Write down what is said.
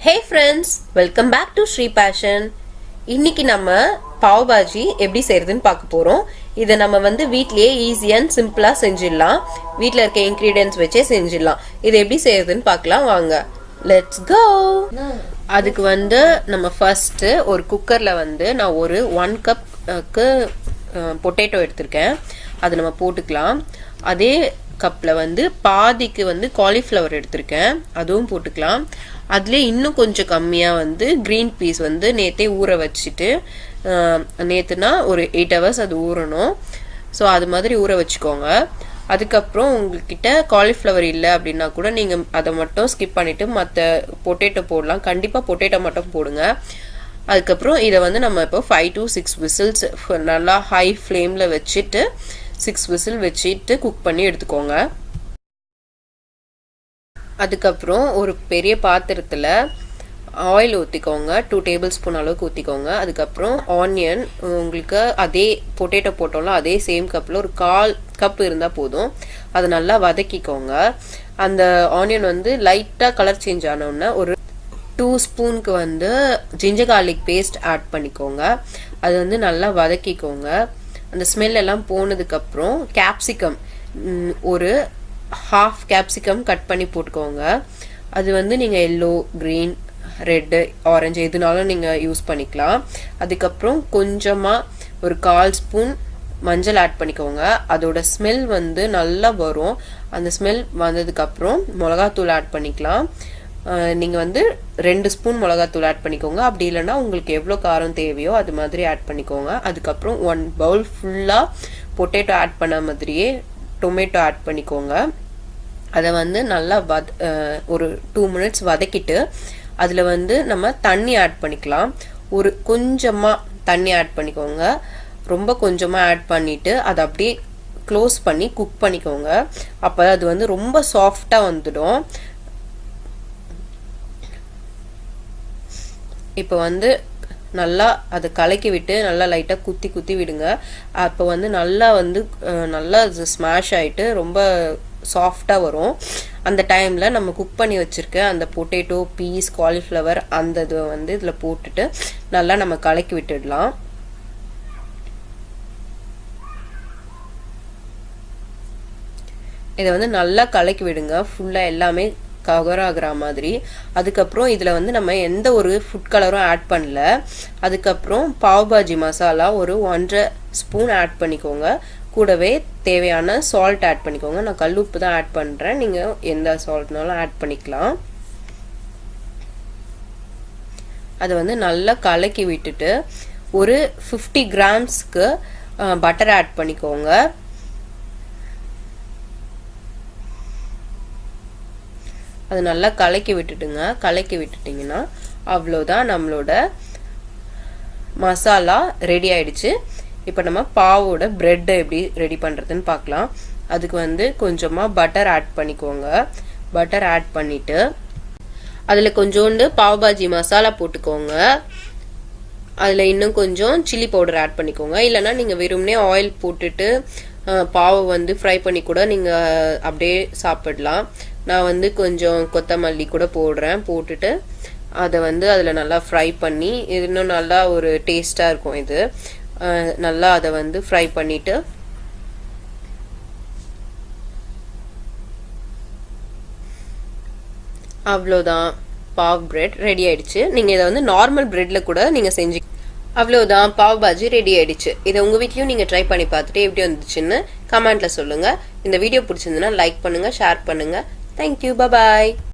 Hey friends, welcome back to Sri Passion. இன்னைக்கு நம்ம பாவ் பாஜி எப்படி செய்யறதுன்னு பார்க்க போறோம். இத நம்ம வீட்லயே ஈஸியா அண்ட் சிம்பிளா செஞ்சிடலாம். வீட்ல இருக்க இன்கிரிடியன்ட்ஸ் வச்சே செஞ்சிடலாம். இது எப்படி செய்யறதுன்னு பார்க்கலாம் வாங்க. Let's go. அதுக்கு நம்ம ஃபர்ஸ்ட் ஒரு குக்கர்ல நான் ஒரு 1 கப்க்கு பொட்டேட்டோ எடுத்திருக்கேன். அது நம்ம போட்டுக்கலாம். அதே கப்ல பாதிக்கு காலிஃப்ளவர் எடுத்திருக்கேன். அதுவும் போட்டுக்கலாம். அதுலேயே இன்னும் கொஞ்சம் கம்மியாக க்ரீன் பீஸ் நேற்றே ஊற வச்சுட்டு நேற்றுனா ஒரு 8 hours அது ஊறணும். ஸோ அது மாதிரி ஊற வச்சுக்கோங்க. அதுக்கப்புறம் உங்கள்கிட்ட காலிஃப்ளவர் இல்லை அப்படின்னா கூட நீங்கள் அதை மட்டும் ஸ்கிப் பண்ணிவிட்டு மற்ற பொட்டேட்டோ போடலாம். கண்டிப்பாக பொட்டேட்டோ மட்டும் போடுங்க. அதுக்கப்புறம் இதை நம்ம இப்போ 5 to 6 விசில்ஸ் நல்லா ஹை ஃப்ளேமில் வச்சுட்டு 6 விசில் வச்சுட்டு குக் பண்ணி எடுத்துக்கோங்க. அதுக்கப்புறம் ஒரு பெரிய பாத்திரத்தில் ஆயில் ஊற்றிக்கோங்க. 2 tablespoon அளவுக்கு ஊற்றிக்கோங்க. அதுக்கப்புறம் ஆனியன் உங்களுக்கு அதே பொட்டேட்டோ போட்டோம்ல அதே சேம் கப்பில் ஒரு 1/4 கப் இருந்தால் போதும். அதை நல்லா வதக்கிக்கோங்க. அந்த ஆனியன் லைட்டாக கலர் சேஞ்ச் ஆனோடனே ஒரு 2 ஸ்பூனுக்கு ஜிஞ்சர் கார்லிக் பேஸ்ட் ஆட் பண்ணிக்கோங்க. அது நல்லா வதக்கிக்கோங்க. அந்த ஸ்மெல் எல்லாம் போனதுக்கப்புறம் கேப்சிகம் ஒரு 1/2 கேப்சிகம் கட் பண்ணி போட்டுக்கோங்க. அது நீங்கள் எல்லோ, க்ரீன், ரெட்டு, ஆரஞ்சு எதுனாலும் நீங்கள் யூஸ் பண்ணிக்கலாம். அதுக்கப்புறம் கொஞ்சமாக ஒரு 1/4 ஸ்பூன் மஞ்சள் ஆட் பண்ணிக்கோங்க. அதோட ஸ்மெல் நல்லா வரும். அந்த ஸ்மெல் வந்ததுக்கப்புறம் மிளகாத்தூள் ஆட் பண்ணிக்கலாம். நீங்கள் 2 ஸ்பூன் மிளகாத்தூள் ஆட் பண்ணிக்கோங்க. அப்படி இல்லைன்னா உங்களுக்கு எவ்வளோ காரம் தேவையோ அது மாதிரி ஆட் பண்ணிக்கோங்க. அதுக்கப்புறம் 1 பவுல் ஃபுல்லாக பொட்டேட்டோ ஆட் பண்ண மாதிரியே டொமேட்டோ ஆட் பண்ணிக்கோங்க. அதை நல்லா ஒரு 2 minutes வதக்கிட்டு அதில் நம்ம தண்ணி ஆட் பண்ணிக்கலாம். ஒரு கொஞ்சமாக தண்ணி ஆட் பண்ணிக்கோங்க. ரொம்ப கொஞ்சமாக ஆட் பண்ணிவிட்டு அதை அப்படியே க்ளோஸ் பண்ணி குக் பண்ணிக்கோங்க. அப்போ அது ரொம்ப சாஃப்டாக வந்துடும். இப்போ நல்லா அதை கலக்கி விட்டு நல்லா லைட்டாக குத்தி விடுங்க. அப்போ நல்லா நல்லா ஸ்மாஷ் ஆகிட்டு ரொம்ப சாஃப்டாக வரும். அந்த டைமில் நம்ம குக் பண்ணி வச்சுருக்க அந்த பொட்டேட்டோ, பீஸ், காலிஃப்ளவர் அந்த இது இதில் போட்டுட்டு நல்லா நம்ம கலக்கி விட்டுடலாம். இதை நல்லா கலக்கி விடுங்க. ஃபுல்லாக எல்லாமே கவர் ஆகிற மாதிரி. அதுக்கப்புறம் இதில் நம்ம எந்த ஒரு ஃபுட் கலரும் ஆட் பண்ணல. அதுக்கப்புறம் பாவ் பாஜி மசாலா ஒரு 1.5 ஸ்பூன் ஆட் பண்ணிக்கோங்க. கூடவே தேவையான சால்ட் ஆட் பண்ணிக்கோங்க. நான் கல் உப்பு தான் ஆட் பண்ணுறேன். நீங்கள் எந்த சால்ட்னாலும் ஆட் பண்ணிக்கலாம். அதை நல்லா கலக்கி விட்டுட்டு ஒரு 50 கிராம்ஸ்க்கு பட்டர் ஆட் பண்ணிக்கோங்க. அது நல்லா கலக்கி விட்டுட்டுங்க. கலக்கி விட்டுட்டிங்கன்னா அவ்வளோதான், நம்மளோட மசாலா ரெடி ஆயிடுச்சு. இப்போ நம்ம பாவோட பிரெட்டை எப்படி ரெடி பண்ணுறதுன்னு பார்க்கலாம். அதுக்கு கொஞ்சமாக பட்டர் ஆட் பண்ணிக்கோங்க. பட்டர் ஆட் பண்ணிவிட்டு அதில் கொஞ்சோண்டு பாவ் பாஜி மசாலா போட்டுக்கோங்க. அதில் இன்னும் கொஞ்சம் சில்லி பவுடர் ஆட் பண்ணிக்கோங்க. இல்லைன்னா நீங்கள் வெறும்னே ஆயில் போட்டுட்டு பாவை ஃப்ரை பண்ணி கூட நீங்கள் அப்படியே சாப்பிடலாம். நான் கொஞ்சம் கொத்தமல்லி கூட போடுறேன். போட்டுட்டு அதை அதில் நல்லா ஃப்ரை பண்ணி இன்னும் நல்லா ஒரு டேஸ்டாக இருக்கும். இது நல்லா அதை ஃப்ரை பண்ணிவிட்டு அவ்வளோதான், பாவ் பிரெட் ரெடி ஆயிடுச்சு. நீங்கள் இதை நார்மல் பிரெட்டில் கூட நீங்கள் செஞ்சு அவ்வளோதான், பாவ் பாஜி ரெடி ஆயிடுச்சு. இதை உங்கள் வீட்லையும் நீங்கள் ட்ரை பண்ணி பார்த்துட்டு எப்படி வந்துச்சுன்னு கமெண்ட்டில் சொல்லுங்கள். இந்த வீடியோ பிடிச்சிருந்துன்னா லைக் பண்ணுங்கள், ஷேர் பண்ணுங்கள். Thank you. Bye-bye.